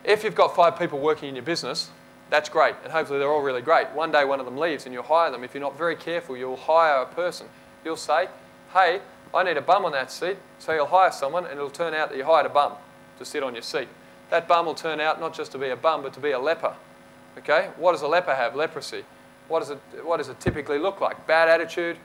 If you've got 5 people working in your business, that's great, and hopefully they're all really great. One day one of them leaves and you'll hire them. If you're not very careful, you'll hire a person. You'll say, hey, I need a bum on that seat. So you'll hire someone and it'll turn out that you hired a bum to sit on your seat. That bum will turn out not just to be a bum, but to be a leper. Okay? What does a leper have? Leprosy. What does it typically look like? Bad attitude.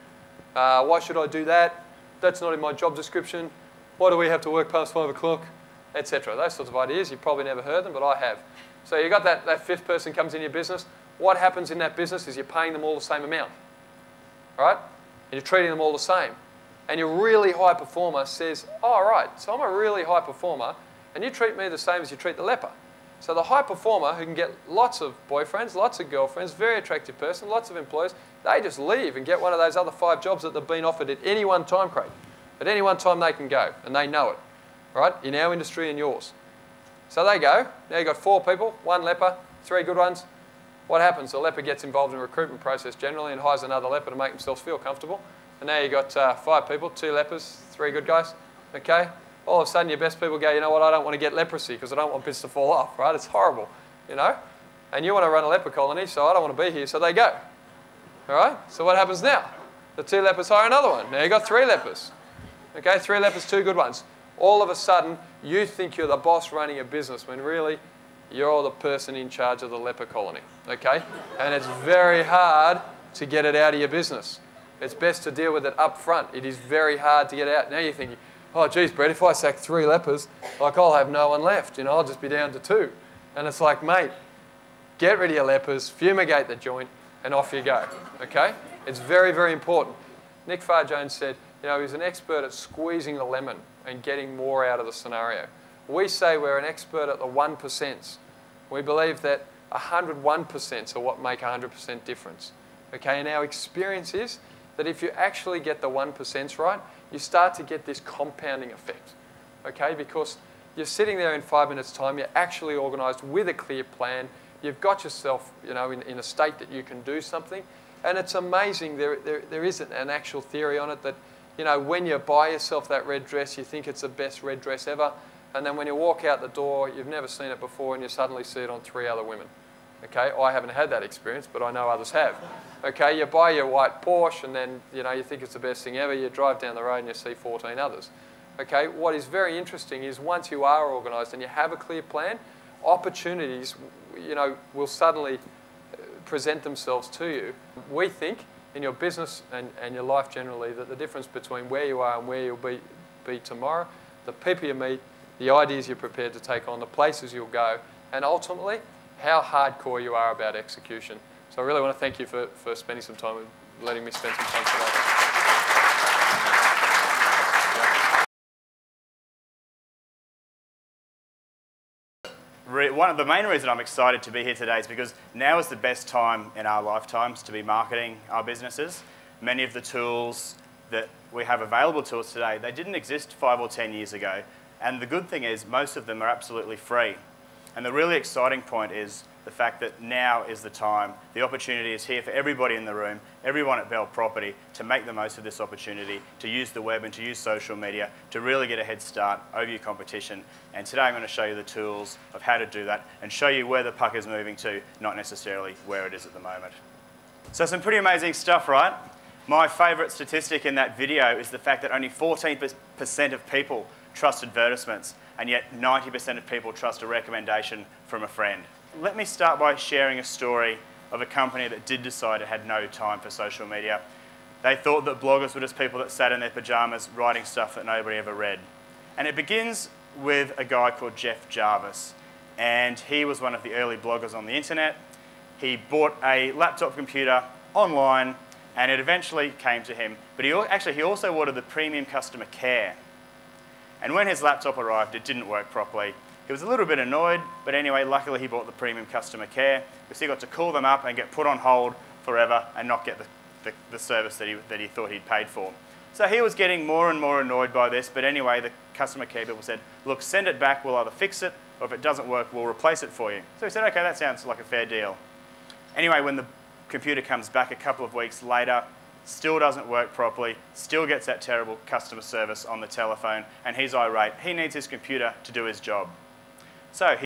Why should I do that? That's not in my job description. Why do we have to work past 5 o'clock? Etc. Those sorts of ideas. You've probably never heard them, but I have. So you've got that 5th person comes in your business. What happens in that business is you're paying them all the same amount. All right? And you're treating them all the same. And your really high performer says, oh, right, so I'm a really high performer, and you treat me the same as you treat the leper. So the high performer who can get lots of boyfriends, lots of girlfriends, very attractive person, lots of employees, they just leave and get one of those other 5 jobs that they've been offered at any one time, Craig. At any one time they can go, and they know it, right? In our industry and yours. So they go. Now you've got 4 people, 1 leper, 3 good ones. What happens? The leper gets involved in the recruitment process generally and hires another leper to make themselves feel comfortable. And now you've got 5 people, 2 lepers, 3 good guys. Okay? All of a sudden your best people go, you know what, I don't want to get leprosy because I don't want bits to fall off, right? It's horrible, you know? And you want to run a leper colony, so I don't want to be here, so they go. All right? So what happens now? The 2 lepers hire another one. Now you've got 3 lepers. Okay? 3 lepers, 2 good ones. All of a sudden, you think you're the boss running a business when really you're the person in charge of the leper colony. Okay? And it's very hard to get it out of your business. It's best to deal with it up front. It is very hard to get out. Now you're thinking, oh, geez, Brett, if I sack 3 lepers, like I'll have no one left. You know, I'll just be down to 2. And it's like, mate, get rid of your lepers, fumigate the joint, and off you go. Okay? It's very, very important. Nick Farr-Jones said, you know, he's an expert at squeezing the lemon and getting more out of the scenario. We say we're an expert at the 1%. We believe that 101% are what make 100% difference. Okay? And our experience is that if you actually get the 1% right, you start to get this compounding effect, okay? Because you're sitting there in 5 minutes' time, you're actually organised with a clear plan, you've got yourself, you know, in a state that you can do something, and it's amazing, there isn't an actual theory on it that, you know, when you buy yourself that red dress, you think it's the best red dress ever, and then when you walk out the door, you've never seen it before, and you suddenly see it on 3 other women. Okay, I haven't had that experience, but I know others have. Okay, you buy your white Porsche and then, you know, you think it's the best thing ever. You drive down the road and you see 14 others. Okay, what is very interesting is once you are organised and you have a clear plan, opportunities, you know, will suddenly present themselves to you. We think in your business and your life generally that the difference between where you are and where you'll be tomorrow, the people you meet, the ideas you're prepared to take on, the places you'll go, and ultimately, how hardcore you are about execution. So I really want to thank you for spending some time and letting me spend some time today. One of the main reasons I'm excited to be here today is because now is the best time in our lifetimes to be marketing our businesses. Many of the tools that we have available to us today, they didn't exist 5 or 10 years ago. And the good thing is most of them are absolutely free. And the really exciting point is the fact that now is the time. The opportunity is here for everybody in the room, everyone at Bell Property, to make the most of this opportunity, to use the web and to use social media, to really get a head start over your competition. And today I'm going to show you the tools of how to do that and show you where the puck is moving to, not necessarily where it is at the moment. So some pretty amazing stuff, right? My favourite statistic in that video is the fact that only 14% of people trust advertisements, and yet 90% of people trust a recommendation from a friend. Let me start by sharing a story of a company that did decide it had no time for social media. They thought that bloggers were just people that sat in their pajamas writing stuff that nobody ever read. And it begins with a guy called Jeff Jarvis, and he was one of the early bloggers on the internet. He bought a laptop computer online, and it eventually came to him, but he also ordered the premium customer care. And when his laptop arrived, it didn't work properly. He was a little bit annoyed, but anyway, luckily he bought the premium customer care because he got to call them up and get put on hold forever and not get the service that he thought he'd paid for. So he was getting more and more annoyed by this, but anyway, the customer care people said, look, send it back, we'll either fix it, or if it doesn't work, we'll replace it for you. So he said, okay, that sounds like a fair deal. Anyway, when the computer comes back a couple of weeks later, still doesn't work properly, still gets that terrible customer service on the telephone, and he's irate. He needs his computer to do his job. So